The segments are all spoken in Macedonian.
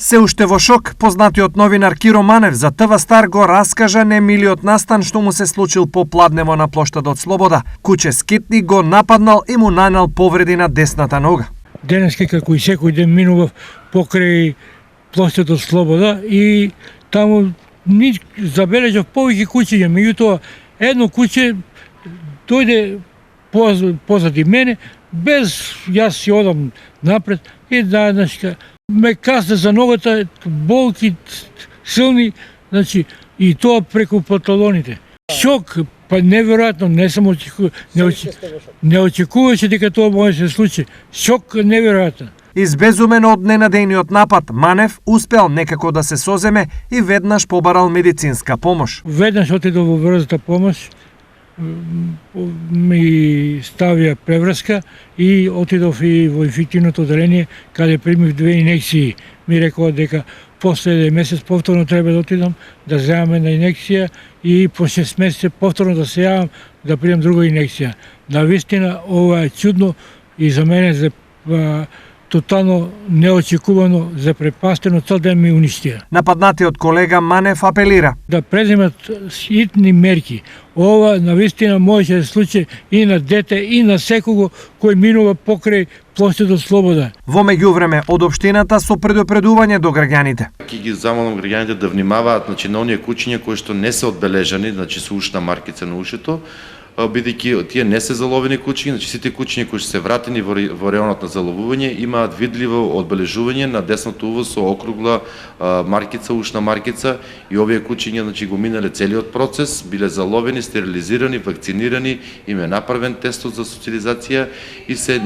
Се уште во шок, познатиот новинар Киро Манев за ТВ Стар го раскажа немилиот настан што му се случил попладнево на плоштадот Слобода. Куче скитник го нападнал и му нанел повреди на десната нога. Денеска, како и секој ден, минував покрај плоштадот Слобода и таму забележав повеќе куќиња, меѓутоа едно куќе дојде позади мене, без јас си одам напред и наеднашка ме касна за ногата, болки силни, значи и тоа преку панталоните. Шок, па неверојатно, не очекуваше дека тоа може да се случи. Шок неверојатно. Избезумен од ненадејниот напад, Манев успел некако да се соземе и веднаш побарал медицинска помош. Веднаш отидов во брзата помош, ми ставија преврска и отидов и во инфективното оделение, каде примив 2 инекции. Ми рекоа дека после 1 месец повторно треба да отидам да земам една инекција и по 6 месеци повторно да се јавам да примам друга инекција. Навистина ова е чудно и за мене тотално неочекувано, запрепастено, цел ден ми уништија. Нападнатиот колега Манев апелира Да преземат хитни мерки. Ова навистина може да се случи и на дете, и на секого кој минува покрај плоштадот Слобода. Во меѓувреме од општината со предупредување до граѓаните. Ќе ги замолам граѓаните да внимаваат, значи на оние куќиња кои што не се одбележани, значи со ушна маркица на ушето, бидејќи тие не се заловени куќиња, значи сите куќиња кои се вратени во реонот на заловување имаат видливо одбележување на десното уво со округла маркица, ушна маркица, и овие куќиња значи го минале целиот процес, биле заловени, стерилизирани, вакцинирани, им е направен тестот за социализација и се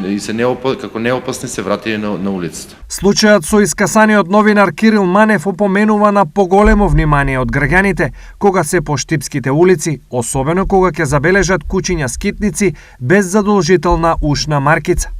како неопасни се вратени на улицата. Случајот со искасаниот новинар Кирил Манев опоменува на поголемо внимание од граѓаните кога се по штипските улици, особено кога ќе забележат куќиња скитници без задолжителна ушна маркица.